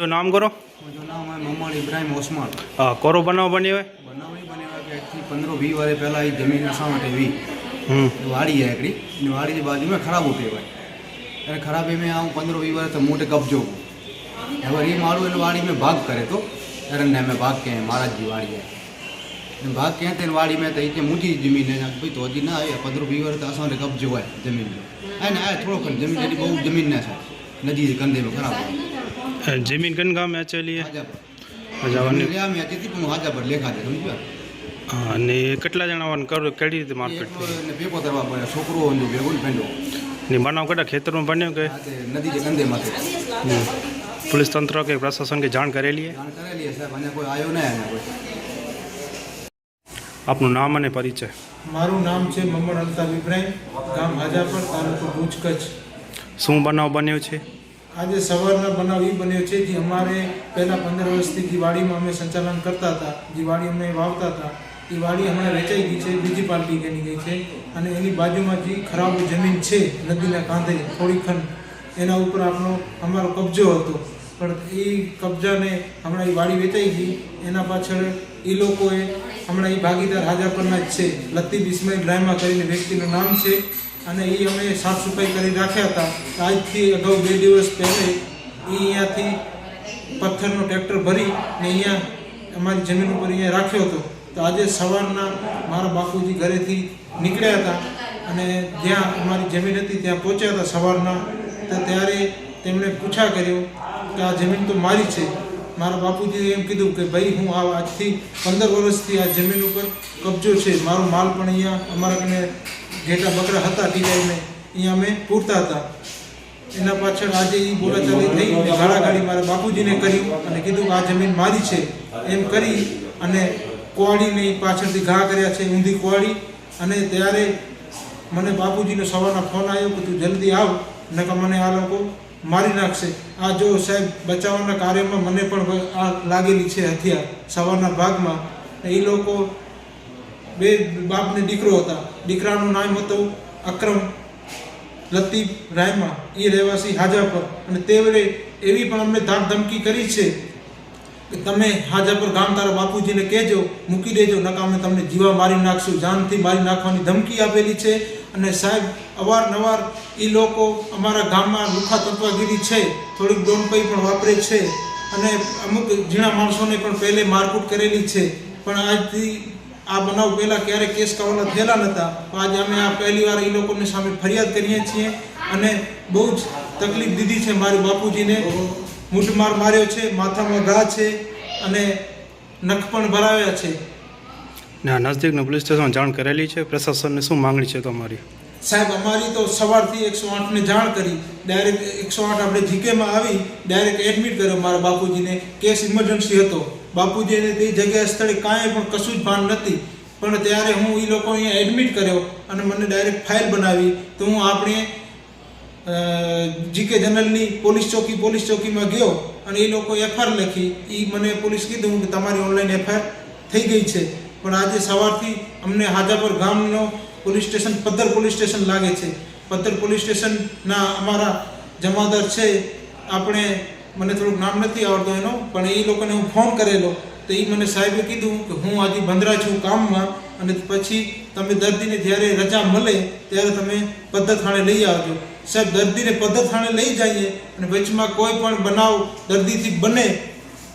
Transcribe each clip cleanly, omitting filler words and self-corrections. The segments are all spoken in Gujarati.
आपका नाम करो। मुझे नाम है मोहम्मद इब्राहिम ओस्मान। हाँ करो बनाव बनी हुए बनाव ही बने हुआ कि આજથી 15-20 વર્ષ પહેલાં એ જમીન અસાં માટે વી વાડી है हिकिड़ी इन वाड़ी की बाजू में खराब पियो आहे अरे खराबे में आऊँ 15-20 વર્ષ तो मोटे कब्जो હવે એ મારું એને વાડી में भाग करे तो एरंडे में भाग के महाराज जी वाड़ी है भाग के तेन वाड़ी में तो ये मुझी जमीन है भाई तो हजी ना 15-20 વર્ષ तो असां कब्जो है जमीन जो है ना थोड़ो खन जमीन एडी बहुत जमीन ने नदी के कंधे में खराब है जमीन कन गाम में चली लिया में अची थी पण हाजा पर लेखा दे समझ्यो हाँ ने કેટલા જણાવાને કરો કેડી રીતે મારપીટ ને ભેગો કરવા પડે છોકરો જો ભેગો ને પેંડો ને બનાવ કડા ખેતરમાં બન્યો કે નદી के कंधे माथे पुलिस तंत्र के प्रशासन की जाण करेली है जाण करेली है साहब अने कोई आयो नहीं है कोई आपनु नाम અને પરિચય મારું નામ છે મોહમ્મદ અલ્તાફ ઇબ્રાહિમ ગામ હાજાપર તાલુકો ભુજ કચ્છ શું બનાવ બન્યો છે આજે સવારના બનાવ એ બન્યો છે જે અમારે પહેલાં 15 વર્ષથી જે વાડીમાં અમે સંચાલન કરતા હતા જે વાડી અમે વાવતા હતા એ વાડી હમણાં વેચાઈ ગઈ છે બીજી પાર્ટી ગઈ ગઈ છે અને એની બાજુમાં જે ખરાબ જમીન છે નદીના કાંઠે થોડી ખંડ એના ઉપર અમારો કબજો હતો પણ એ કબજાને હમણાં એ વાડી વેચાઈ ગઈ એના પાછળ એ લોકોએ હમણાં એ ભાગીદાર હાજાપરના જ છે લતીફ ઇસ્માઇલ રાયમા કરીને વ્યક્તિનું નામ છે અને એ અમે સાફ સફાઈ કરી રાખ્યા હતા આજથી અગાઉ 2 દિવસ પહેલે એ અહીંયાથી પથ્થરનો ટ્રેક્ટર ભરી ને અહીંયા અમારી જમીન ઉપર અહીંયા રાખ્યો હતો તો આજે સવારના મારા બાપુજી ઘરેથી નીકળ્યા હતા અને જ્યાં અમારી જમીન હતી ત્યાં પહોંચ્યા હતા સવારના તો ત્યારે તેમણે પૂછા કર્યો કે આ જમીન તો મારી છે મારા બાપુજીએ એમ કીધું કે ભાઈ હું આજથી 15 વર્ષથી આ જમીન ઉપર કબજો છે મારો માલ પણ અહીંયા અમારા કને ઘેટા બકરા હતા ટીકાઈને અહીંયા અમે પૂરતા હતા એના પાછળ આજે એ બોલાચાલી થઈ અને ગાળાગાળી મારા બાપુજીને કર્યું અને કીધું કે આ જમીન મારી છે એમ કરી અને કુવાડીને પાછળથી ઘા કર્યા છે ઊંધી કુવાડી અને ત્યારે મને બાપુજીનો સવારના ફોન આવ્યો કે તું જલ્દી આવ નકર મને આ લોકો મારી નાખશે આ જો સાહેબ બચાવવાના કાર્યમાં મને પણ આ લાગેલી છે હથિયાર સવારના ભાગમાં એ લોકો બે બાપને દીકરો હતા દીકરાનું નામ હતું અકરમ લતીફ રાયમા એ રહેવાસી હાજાપર અને તે વેળે એવી પણ અમને ધાક ધમકી કરી છે કે તમે હાજાપર ગામ તારા બાપુજીને કહેજો મૂકી દેજો નકા અમે તમને જીવા મારી નાખશું જાનથી મારી નાખવાની ધમકી આપેલી છે અને સાહેબ અવારનવાર એ લોકો અમારા ગામમાં લુખા તત્વગીરી છે થોડીક ડોનપઈ પણ વાપરે છે અને અમુક ઝીણા માણસોને પણ પહેલે મારકૂટ કરેલી છે પણ આજથી આ બનાવ પહેલાં ક્યારેય કેસ કરવાના થયેલા નહોતા આજે અમે આ પહેલી વાર એ લોકોની સામે ફરિયાદ કરીએ છીએ અને બહુ જ તકલીફ દીધી છે મારી બાપુજીને મૂઠમાર માર્યો છે માથામાં ઘા છે અને નખ પણ ભરાવ્યા છે ના નજદીકનું પોલીસ સ્ટેશન જાણ કરેલી છે પ્રશાસનને શું માંગણી છે તમારી સાહેબ અમારી તો સવારથી 108ને જાણ કરી ડાયરેક્ટ 108 આપણે જીકેમાં આવી ડાયરેક્ટ એડમિટ કર્યો મારા બાપુજીને કેસ ઇમરજન્સી હતો બાપુજીને તે જગ્યા સ્થળે કાંઈ પણ કશું જ ભાન નથી પણ ત્યારે હું એ લોકો અહીંયા એડમિટ કર્યો અને મને ડાયરેક્ટ ફાઇલ બનાવી તો હું આપણે જીકે જનરલની પોલીસ ચોકીમાં ગયો અને એ લોકો એફઆઈઆર લખી એ મને પોલીસ કીધું કે તમારી ઓનલાઈન એફઆઈઆર થઈ ગઈ છે પણ આજે સવારથી અમને હાજાપર ગામનો police station Paddhar police station લાગે છે પદ્ધર પોલીસ સ્ટેશનના અમારા જમાદાર છે આપણે મને થોડુંક નામ નથી આવડતું એનો પણ એ લોકોને હું ફોન કરેલો તો એ મને સાહેબે કીધું કે હું આજે બંધરા છું કામમાં અને પછી તમે દર્દીને જ્યારે રજા મળે ત્યારે તમે પદ્ધર થાણે લઈ આવજો સાહેબ દર્દીને પદ્ધર થાણે લઈ જઈએ અને વચમાં કોઈ પણ બનાવ દર્દીથી બને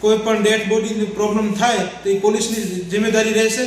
કોઈ પણ ડેડ બોડીની પ્રોબ્લેમ થાય તો એ પોલીસની જિમ્મેદારી રહેશે